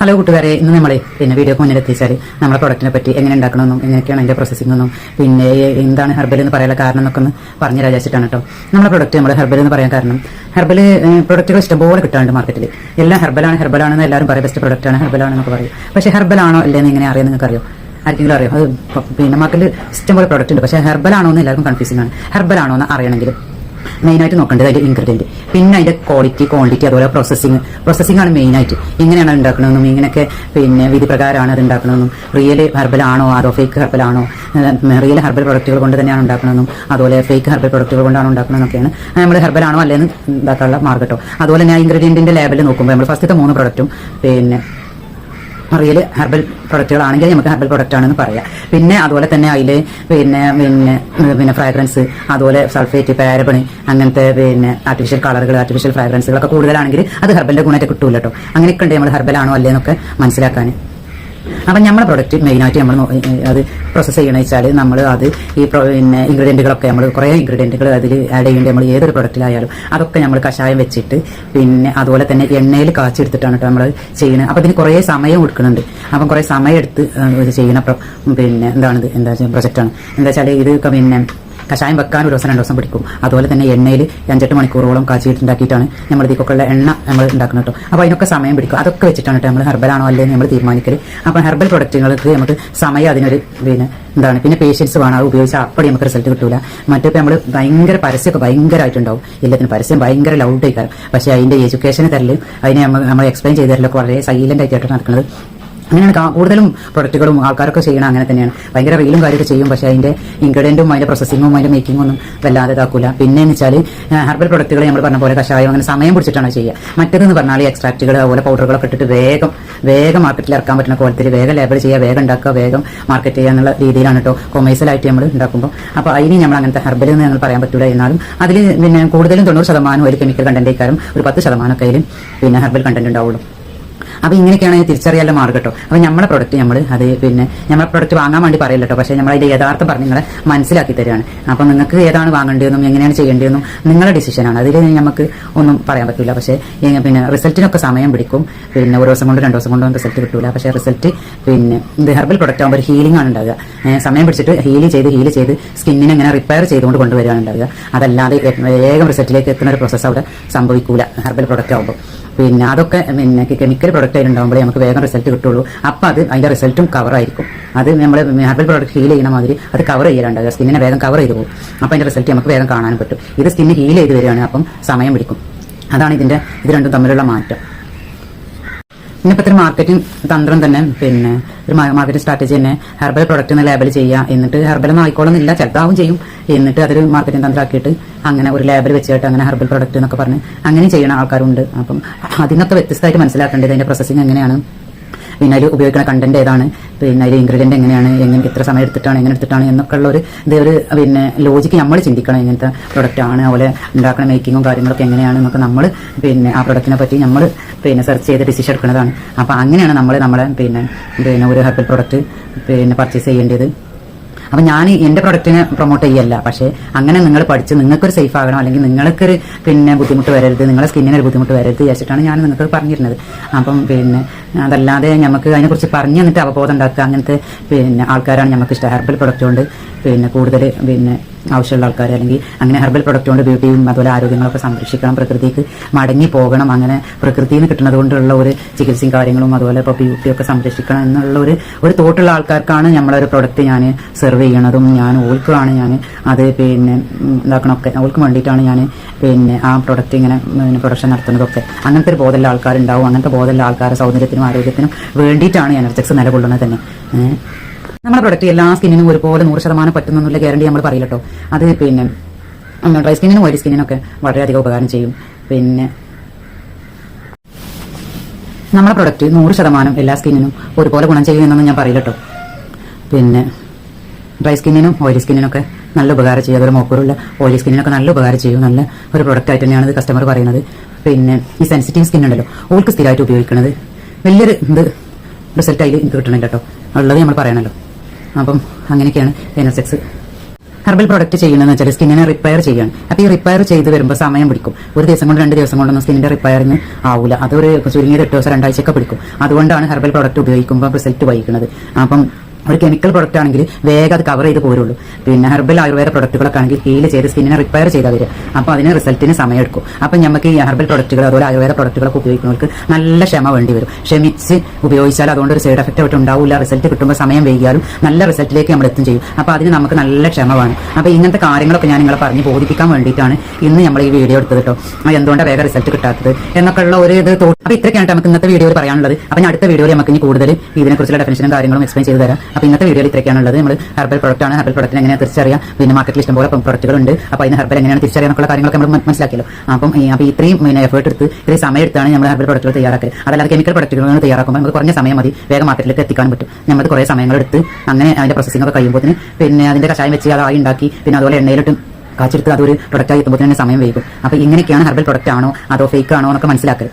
Hello കൂട്ടുകാരെ, ഇന്ന് നമ്മളെ വീഡിയോക്ക് മുന്നിൽ എത്തിച്ചാൽ നമ്മുടെ പ്രൊഡക്റ്റിനെ പറ്റി എങ്ങനെ ഉണ്ടാക്കണമെന്നും എങ്ങനെയൊക്കെയാണ് അതിന്റെ പ്രോസസ്സിംഗ് എന്നും പിന്നെ എന്താണ് ഹെർബൽ എന്ന് പറയാനുള്ള കാരണം എന്നൊക്കെ ഒന്ന് പറഞ്ഞു രാജിച്ചിട്ടാണ് കേട്ടോ. നമ്മുടെ പ്രൊഡക്റ്റ് നമ്മൾ ഹെർബൽ എന്ന് പറയാൻ കാരണം ഹെർബൽ പ്രൊഡക്റ്റുകൾ ഇഷ്ടംപോലെ കിട്ടാറുണ്ട് മാർക്കറ്റിൽ. എല്ലാം ഹെർബലാണെന്ന് എല്ലാവരും പറയും, ബെസ്റ്റ് പ്രൊഡക്റ്റാണ് ഹെർബലാണെന്നൊക്കെ പറയും. പക്ഷേ ഹെർബലാണോ അല്ലേന്ന് എങ്ങനെ അറിയാൻ നിങ്ങൾക്ക് അറിയോ? ആർക്കെങ്കിലും അറിയോ? അത് പിന്നെ മാർക്കറ്റിൽ ഇഷ്ടംപോലെ പ്രൊഡക്റ്റ് ഉണ്ട്, പക്ഷേ ഹെർബലാണോ എന്ന് എല്ലാവർക്കും കൺഫ്യൂസിംഗ് ആണ്. ഹെർബലാണോ എന്ന് അറിയണമെങ്കിൽ മെയിനായിട്ട് നോക്കേണ്ടത് അതിന്റെ ഇൻഗ്രീഡിയന്റ്, പിന്നെ അതിന്റെ ക്വാണ്ടിറ്റി, അതുപോലെ പ്രോസസ്സിംഗ് ആണ് മെയിനായിട്ട്. ഇങ്ങനെയാണ് ഉണ്ടാക്കണമെന്നും ഇങ്ങനെയൊക്കെ പിന്നെ വിധി പ്രകാരമാണ് അത് ഉണ്ടാക്കണമെന്നും, റിയൽ ഹെർബൽ ആണോ അതോ ഫേക്ക് ഹെർബൽ ആണോ, റിയൽ ഹെർബൽ പ്രൊഡക്റ്റുകൾ കൊണ്ട് തന്നെയാണ് ഉണ്ടാക്കണമെന്നും അതുപോലെ ഫേക്ക് ഹെർബൽ പ്രൊഡക്റ്റുകൾ കൊണ്ടാണ് ഉണ്ടാക്കണമെന്നൊക്കെയാണ് നമ്മൾ ഹെർബൽ ആണോ അല്ലേന്ന് ഉണ്ടാക്കാനുള്ള മാർഗ്ഗം. അതുപോലെ തന്നെ ഇൻഗ്രീഡിയന്റിന്റെ ലേബൽ നോക്കുമ്പോൾ നമ്മൾ ഫസ്റ്റത്തെ 3 പ്രൊഡക്റ്റും പിന്നെ റിയൽ ഹെർബൽ പ്രൊഡക്റ്റുകളാണെങ്കിൽ നമുക്ക് ഹെർബൽ പ്രൊഡക്റ്റ് ആണെന്ന് പറയാം. പിന്നെ അതുപോലെ തന്നെ അതിൽ പിന്നെ ഫ്രാഗ്രൻസ്, അതുപോലെ സൾഫേറ്റ്, പാരബൺ, അങ്ങനത്തെ പിന്നെ ആർട്ടിഫിഷ്യൽ കളറുകൾ, ആർട്ടിഫിഷ്യൽ ഫ്രാഗ്രൻസുകളൊക്കെ കൂടുതലാണെങ്കിൽ അത് ഹെർബലിന്റെ ഗുണമായിട്ട് കിട്ടൂല കേട്ടോ. അങ്ങനെയൊക്കെ ഉണ്ട് നമ്മൾ ഹെർബൽ ആണോ അല്ലേന്നൊക്കെ മനസ്സിലാക്കാൻ. അപ്പം നമ്മുടെ പ്രൊഡക്റ്റ് മെയിനായിട്ട് നമ്മൾ അത് പ്രോസസ്സ് ചെയ്യണമെന്ന് വെച്ചാൽ നമ്മൾ അത് പിന്നെ ഇൻഗ്രീഡിയൻറ്റുകളൊക്കെ നമ്മൾ കുറേ ഇൻഗ്രീഡിയൻറ്റുകൾ അതിൽ ആഡ് ചെയ്യേണ്ടി നമ്മൾ ഏതൊരു പ്രൊഡക്റ്റിലായാലും അതൊക്കെ നമ്മൾ കഷായം വെച്ചിട്ട് പിന്നെ അതുപോലെ തന്നെ എണ്ണയിൽ കാച്ചെടുത്തിട്ടാണ് കേട്ടോ നമ്മൾ ചെയ്യുന്നത്. അപ്പോൾ ഇതിന് കുറേ സമയം കൊടുക്കുന്നുണ്ട്. അപ്പം കുറേ സമയം എടുത്ത് ഇത് ചെയ്യുന്ന പിന്നെ എന്താ പ്രൊജക്റ്റാണ്. എന്താ വെച്ചാൽ ഇത് പിന്നെ കഷായം വെക്കാൻ 1 ദിവസം 2 ദിവസം പിടിക്കും. അതുപോലെ തന്നെ എണ്ണയിൽ 5-8 മണിക്കൂറോളം കാച്ചിട്ടുണ്ടാക്കിയിട്ടാണ് നമ്മൾ ഇതിക്കൊക്കെ ഉള്ള എണ്ണ നമ്മൾ ഉണ്ടാക്കുന്നത് കേട്ടോ. അപ്പോൾ അതിനൊക്കെ സമയം പിടിക്കും. അതൊക്കെ വെച്ചിട്ടാണ് കേട്ടോ നമ്മൾ ഹെർബലാണോ അല്ലേ നമ്മൾ തീരുമാനിക്കൽ. അപ്പോൾ ഹെർബൽ പ്രൊഡക്റ്റുകൾക്ക് നമുക്ക് സമയം അതിനൊരു പിന്നെ പേഷ്യൻസ് വേണം. അത് ഉപയോഗിച്ചാൽ അപ്പടി നമുക്ക് റിസൾട്ട് കിട്ടൂല. മറ്റിപ്പോൾ നമ്മൾ ഭയങ്കര പരസ്യമൊക്കെ ഭയങ്കരമായിട്ടുണ്ടാവും, എല്ലാത്തിനും പരസ്യം ഭയങ്കര ലൗഡ് ആയിക്കാരം. പക്ഷേ അതിന്റെ എഡ്യൂക്കേഷൻ തരല്, അതിനെ നമ്മൾ എക്സ്പ്ലെയിൻ ചെയ്ത് തരലൊക്കെ വളരെ സൈലന്റ് ആയിട്ടാണ് നടക്കുന്നത്. അങ്ങനെയാണ് കൂടുതലും പ്രൊഡക്റ്റുകളും ആൾക്കാരൊക്കെ ചെയ്യണം. അങ്ങനെ തന്നെയാണ് ഭയങ്കര റീലും കാര്യമൊക്കെ ചെയ്യും, പക്ഷേ അതിന്റെ ഇൻഗ്രീഡിയന്റും അതിന്റെ പ്രോസസ്സിങ്ങും അതിന്റെ മേക്കിങ്ങും ഒന്നും വല്ലാതെ ഇതാക്കൂല. പിന്നെ എന്ന് വെച്ചാൽ ഹെർബൽ പ്രൊഡക്റ്റുകൾ നമ്മൾ പറഞ്ഞ പോലെ കഷായം അങ്ങനെ സമയം പിടിച്ചിട്ടാണ് ചെയ്യുക. മറ്റേതെന്ന് പറഞ്ഞാൽ എക്സ്ട്രാക്റ്റുകൾ അതുപോലെ പൗഡറുകളൊക്കെ ഇട്ടിട്ട് വേഗം മാർക്കറ്റിൽ ഇറക്കാൻ പറ്റുന്ന കോലത്തിൽ വേഗം ലേബൽ ചെയ്യുക, വേഗം ഉണ്ടാക്കുക, വേഗം മാർക്കറ്റ് ചെയ്യുക എന്നുള്ള രീതിയിലാണ് കേട്ടോ കൊമേഴ്സ്യലായിട്ട് നമ്മൾ ഉണ്ടാക്കുമ്പോൾ. അപ്പോൾ അതിന് നമ്മൾ അങ്ങനത്തെ ഹെർബൽ എന്ന് ഞങ്ങൾ പറയാൻ പറ്റില്ല. എന്നാലും അതിൽ പിന്നെ കൂടുതലും 90% ഒരു കെമിക്കൽ കണ്ടന്റ് ആയിക്കാരും, ഒരു 10% ഒക്കെ അതിൽ പിന്നെ ഹെർബൽ കണ്ടന്റ് ഉണ്ടാവുള്ളൂ. അപ്പോൾ ഇങ്ങനെയൊക്കെയാണ് തിരിച്ചറിയാനുള്ള മാർഗ്ഗം കേട്ടോ. അപ്പോൾ നമ്മുടെ പ്രൊഡക്റ്റ് നമ്മുടെ പ്രൊഡക്റ്റ് വാങ്ങാൻ വേണ്ടി പറയില്ല കേട്ടോ, പക്ഷേ നമ്മൾ അതിന്റെ യഥാർത്ഥം പറഞ്ഞ് നിങ്ങളെ മനസ്സിലാക്കി തരികയാണ്. അപ്പോൾ നിങ്ങൾക്ക് ഏതാണ് വാങ്ങേണ്ടതെന്നും എങ്ങനെയാണ് ചെയ്യേണ്ടതെന്നും നിങ്ങളുടെ ഡിസിഷനാണ്. അതിൽ നമുക്ക് ഒന്നും പറയാൻ പറ്റില്ല. പക്ഷേ പിന്നെ റിസൾട്ടിനൊക്കെ സമയം പിടിക്കും. പിന്നെ 1 ദിവസം കൊണ്ട് 2 ദിവസം കൊണ്ടൊന്നും റിസൾട്ട് കിട്ടൂല. പക്ഷേ റിസൾട്ട് പിന്നെ ഇത് ഹെർബൽ പ്രൊഡക്റ്റ് ആകുമ്പോൾ ഒരു ഹീലിംഗ് ആണ് ഉണ്ടാകുക. സമയം പിടിച്ചിട്ട് ഹീൽ ചെയ്ത് സ്കിന്നിനെ ഇങ്ങനെ റിപ്പയർ ചെയ്തുകൊണ്ട് കൊണ്ടുവരികയാണ് ഉണ്ടാകുക. അതല്ലാതെ വേഗം റിസൾട്ടിലേക്ക് എത്തുന്ന ഒരു പ്രോസസ്സ് അവിടെ സംഭവിക്കൂല ഹെർബൽ പ്രൊഡക്റ്റ് ആകുമ്പോൾ. പിന്നെ അതൊക്കെ പിന്നെ കെമിക്കൽ പ്രൊഡക്റ്റ് ആയിട്ടുണ്ടാകുമ്പോഴേ നമുക്ക് വേഗം റിസൾട്ട് കിട്ടുള്ളൂ. അപ്പം അതിന്റെ റിസൾട്ടും കവറായിരിക്കും. അത് നമ്മൾ ഹെർബൽ പ്രൊഡക്റ്റ് ഹീൽ ചെയ്യുന്ന മാതിരി അത് കവർ ചെയ്യാറുണ്ടാകുക, സ്കിന്നിനെ വേഗം കവർ ചെയ്ത് പോകും. അപ്പം അതിന്റെ റിസൾട്ട് നമുക്ക് വേഗം കാണാനും പറ്റും. ഇത് സ്കിന്ന് ഹീൽ ചെയ്ത് വരികയാണ്, അപ്പം സമയം പിടിക്കും. അതാണ് ഇത് രണ്ടും തമ്മിലുള്ള മാറ്റം. ഇന്നിപ്പോൾ ഇത്ര മാർക്കറ്റിംഗ് തന്ത്രം തന്നെ പിന്നെ ഒരു മാർക്കറ്റിംഗ് സ്ട്രാറ്റജി തന്നെ ഹെർബൽ പ്രൊഡക്റ്റ് എന്ന് ലേബൽ ചെയ്യുക. എന്നിട്ട് ഹെർബലൊന്നും ആയിക്കോളുന്നില്ല, ചിലതാവും ചെയ്യും. എന്നിട്ട് അതൊരു മാർക്കറ്റിംഗ് തന്ത്രമാക്കിയിട്ട് അങ്ങനെ ഒരു ലേബൽ വെച്ചിട്ട് അങ്ങനെ ഹെർബൽ പ്രൊഡക്റ്റ് എന്നൊക്കെ പറഞ്ഞ് അങ്ങനെ ചെയ്യുന്ന ആൾക്കാരുണ്ട്. അപ്പം അതിനൊക്കെ വ്യത്യസ്തമായിട്ട് മനസ്സിലാക്കേണ്ടത് അതിന്റെ പ്രോസസ്സിംഗ് എങ്ങനെയാണ്, പിന്നെ അതിൽ ഉപയോഗിക്കുന്ന കണ്ടന്റ് ഏതാണ്, പിന്നെ അതിൽ ഇൻഗ്രീഡിയന്റ് എങ്ങനെയാണ്, എത്ര സമയം എങ്ങനെ എടുത്തിട്ടാണ് എന്നൊക്കെ ഉള്ള ഒരു പിന്നെ ലോജിക്ക് നമ്മൾ ചിന്തിക്കണം. ഇങ്ങനത്തെ പ്രൊഡക്റ്റ് ആണ്, അതുപോലെ ഉണ്ടാക്കുന്ന മേക്കിങ്ങും കാര്യങ്ങളൊക്കെ എങ്ങനെയാണ് എന്നൊക്കെ നമ്മൾ പിന്നെ ആ പ്രൊഡക്റ്റിനെ പറ്റി നമ്മൾ പിന്നെ സെർച്ച് ചെയ്ത് ഡിസിഷൻ എടുക്കുന്നതാണ്. അപ്പോൾ അങ്ങനെയാണ് നമ്മളെ പിന്നെ ഒരു ഹെർബൽ പ്രൊഡക്റ്റ് പിന്നെ പർച്ചേസ് ചെയ്യേണ്ടത്. അപ്പം ഞാൻ എൻ്റെ പ്രൊഡക്റ്റിനെ പ്രൊമോട്ട് ചെയ്യല്ല, പക്ഷേ അങ്ങനെ നിങ്ങൾ പഠിച്ച് നിങ്ങൾക്കൊരു സേഫ് ആകണം, അല്ലെങ്കിൽ നിങ്ങൾക്കൊരു പിന്നെ ബുദ്ധിമുട്ട് വരരുത്, നിങ്ങളുടെ സ്കിന്നിനൊരു ബുദ്ധിമുട്ട് വരരുത് വിചാരിച്ചിട്ടാണ് ഞാൻ നിങ്ങൾക്ക് പറഞ്ഞിരുന്നത്. അപ്പം പിന്നെ അതല്ലാതെ നമുക്ക് അതിനെക്കുറിച്ച് പറഞ്ഞു തന്നിട്ട് അവബോധം ഉണ്ടാക്കുക അങ്ങനത്തെ പിന്നെ ആൾക്കാരാണ് നമുക്ക് ഇഷ്ടം. ഹെർബൽ പ്രൊഡക്റ്റ് കൊണ്ട് പിന്നെ കൂടുതൽ പിന്നെ ആവശ്യമുള്ള ആൾക്കാർ, അല്ലെങ്കിൽ അങ്ങനെ ഹെർബൽ പ്രൊഡക്റ്റ് കൊണ്ട് ബ്യൂട്ടിയും അതുപോലെ ആരോഗ്യങ്ങളൊക്കെ സംരക്ഷിക്കണം, പ്രകൃതിക്ക് മടങ്ങി പോകണം, അങ്ങനെ പ്രകൃതിയിൽ നിന്ന് കിട്ടുന്നത് കൊണ്ടുള്ള ഒരു ചികിത്സയും കാര്യങ്ങളും അതുപോലെ ഇപ്പോൾ ബ്യൂട്ടിയൊക്കെ സംരക്ഷിക്കണം എന്നുള്ള ഒരു തോട്ടുള്ള ആൾക്കാർക്കാണ് നമ്മളൊരു പ്രൊഡക്റ്റ് ഞാൻ സെർവ് ചെയ്യണതും. ഓൾക്കാണ് ഞാൻ അത് പിന്നെ ഇതാക്കണമൊക്കെ, ഓൾക്ക് വേണ്ടിയിട്ടാണ് ഞാൻ പിന്നെ ആ പ്രൊഡക്റ്റ് ഇങ്ങനെ പ്രൊഡക്ഷൻ നടത്തുന്നതൊക്കെ. അങ്ങനത്തെ ഒരു ബോധമുള്ള ആൾക്കാരുണ്ടാവും. അങ്ങനത്തെ ബോധമുള്ള ആൾക്കാരുടെ സൗന്ദര്യത്തിനും ആരോഗ്യത്തിനും വേണ്ടിയിട്ടാണ് എനർജെക്സ് നിലകൊള്ളുന്നത് തന്നെ. നമ്മുടെ പ്രൊഡക്റ്റ് എല്ലാ സ്കിന്നിനും ഒരുപോലെ 100% പറ്റുന്നുള്ള ഗ്യാരണ്ടി നമ്മൾ പറയില്ല കേട്ടോ. അത് പിന്നെ ഡ്രൈ സ്കിന്നിനും ഓയിലി സ്കിന്നിനൊക്കെ വളരെയധികം ഉപകാരം ചെയ്യും. പിന്നെ നമ്മുടെ പ്രൊഡക്റ്റ് 100% എല്ലാ സ്കിന്നിനും ഒരുപോലെ ഗുണം ചെയ്യുമെന്നൊന്നും ഞാൻ പറയില്ല കേട്ടോ. പിന്നെ ഡ്രൈ സ്കിന്നിനും ഓയിലി സ്കിന്നിനൊക്കെ നല്ല ഉപകാരം ചെയ്യും. അതുപോലെ മോക്കൂറുള്ള ഓയിലി സ്കിന്നിനൊക്കെ നല്ല ഉപകാരം ചെയ്യും. നല്ല ഒരു പ്രൊഡക്റ്റ് ആയിട്ട് തന്നെയാണ് ഇത് കസ്റ്റമർ പറയുന്നത്. പിന്നെ ഈ സെൻസിറ്റീവ് സ്കിൻ ഉണ്ടല്ലോ, ഓൾക്ക് സ്ഥിരമായിട്ട് ഉപയോഗിക്കുന്നത് വലിയൊരു റിസൾട്ട് അതിൽ എനിക്ക് കിട്ടണില്ല കേട്ടോ. ഉള്ളത് നമ്മൾ പറയണല്ലോ. അപ്പം അങ്ങനെയൊക്കെയാണ് എനർജെക്സ് ഹെർബൽ പ്രോഡക്റ്റ് ചെയ്യുന്നതെന്ന് വെച്ചാൽ സ്കിന്നിനെ റിപ്പയർ ചെയ്യാണ്. അപ്പോൾ ഈ റിപ്പയർ ചെയ്ത് വരുമ്പോൾ സമയം പിടിക്കും. ഒരു ദിവസം കൊണ്ട് 2 ദിവസം കൊണ്ടൊന്നും സ്കിന്നിന്റെ റിപ്പയറിങ് ആവില്ല. അതൊരു ചുരുങ്ങിയത് 8 ദിവസം 2 ആഴ്ചയൊക്കെ പിടിക്കും. അതുകൊണ്ടാണ് ഹെർബൽ പ്രോഡക്റ്റ് ഉപയോഗിക്കുമ്പോൾ റിസൾട്ട് വൈകുന്നത്. അപ്പം ഒരു കെമിക്കൽ പ്രൊഡക്റ്റ് ആണെങ്കിൽ വേഗം അത് കവർ ചെയ്ത് പോരുള്ളൂ. പിന്നെ ഹെർബൽ ആയുർവേദ പ്രൊഡക്റ്റുകളൊക്കെ ആണെങ്കിൽ ഹീൽ ചെയ്ത് സ്കിന്നിനെ റിപ്പയർ ചെയ്താൽ വരിക. അപ്പോൾ അതിന് റിസൾട്ടിന് സമയം എടുക്കും. അപ്പം നമുക്ക് ഈ ഹെർബൽ പ്രൊഡക്റ്റുകൾ അതുപോലെ ആയുർവേദ പ്രൊഡക്റ്റുകളൊക്കെ ഉപയോഗിക്കുന്നവർക്ക് നല്ല ക്ഷമ വേണ്ടി വരും. ക്ഷമിച്ച് ഉപയോഗിച്ചാൽ അതുകൊണ്ട് ഒരു സൈഡ് എഫക്റ്റ് ആയിട്ട് ഉണ്ടാവില്ല. റിസൾട്ട് കിട്ടുമ്പോൾ സമയം വൈകിയാലും നല്ല റിസൾട്ടിലേക്ക് നമ്മൾ എത്തും ചെയ്യും. അപ്പോൾ അതിന് നമുക്ക് നല്ല ക്ഷമ വേണം. അപ്പോൾ ഇങ്ങനത്തെ കാര്യങ്ങളൊക്കെ ഞാൻ നിങ്ങളെ പറഞ്ഞ് ബോധിപ്പിക്കാൻ വേണ്ടിയിട്ടാണ് ഇന്ന് നമ്മൾ ഈ വീഡിയോ എടുത്തത് കേട്ടോ. എന്തുകൊണ്ടാണ് വേഗം റിസൾട്ട് കിട്ടാത്തത് എന്നൊക്കെ ഉള്ള ഒരു ഇത് അപ്പോൾ ഇത്രയൊക്കെയാണ് നമുക്ക് ഇന്നത്തെ വീഡിയോയിൽ പറയാനുള്ളത്. അപ്പോൾ അടുത്ത വീഡിയോയിൽ നമുക്ക് ഇനി കൂടുതൽ ഇതിനെക്കുറിച്ചുള്ള ഡെഫിനിഷനും കാര്യങ്ങളും എക്സ്പ്ലെയിൻ ചെയ്ത് തരാം. അപ്പോൾ ഇന്നത്തെ വീഡിയോയിൽ ഇത്രയൊക്കെയാണുള്ളത്. നമ്മൾ ഹെർബൽ പ്രോഡക്റ്റ് ആണ്. ഹെർബൽ പ്രോഡക്റ്റിന് എങ്ങനെയാണ് തിരിച്ചറിയാം, പിന്നെ മാർക്കറ്റിൽ ഇഷ്ടംപോലെ പ്രൊഡക്റ്റുകൾ ഉണ്ട്. അപ്പോൾ അതിന് ഹെർബൽ എങ്ങനെയാണ് തിരിച്ചറിയാനുള്ള കാര്യങ്ങളൊക്കെ നമ്മൾ മനസ്സിലാക്കിയല്ലോ. അപ്പോൾ ഇത്രയും എഫേർട്ട് എടുത്ത് ഇത്രയും സമയം എടുത്താണ് നമ്മൾ ഹെർബൽ പ്രൊഡക്റ്റുകൾ തയ്യാറാക്കൽ. അതല്ലാതെ കെമിക്കൽ പ്രൊഡക്റ്റുകൾ തയ്യാറാക്കുമ്പോൾ നമുക്ക് കുറഞ്ഞ സമയം മതി വേഗം മാർക്കറ്റിലേക്ക് എത്തിക്കാൻ പറ്റും. നമ്മൾ കുറേ സമയങ്ങളെടുത്ത് അങ്ങനെ അതിന്റെ പ്രോസസ്സിംഗ് ഒക്കെ കഴിയുമ്പോൾ പിന്നെ അതിന്റെ കഷായം വെച്ച് അത് ആയി ഉണ്ടാക്കി പിന്നെ അതുപോലെ എണ്ണയിലിട്ട് കാച്ചെടുത്ത് അതൊരു പ്രൊഡക്റ്റായി എത്തുമ്പോൾ തന്നെ സമയം വൈകും. അപ്പോൾ ഇങ്ങനെയൊക്കെയാണ് ഹെർബൽ പ്രൊഡക്റ്റ് ആണോ അതോ ഫേക്ക് ആണോ എന്നൊക്കെ മനസ്സിലാക്കൽ.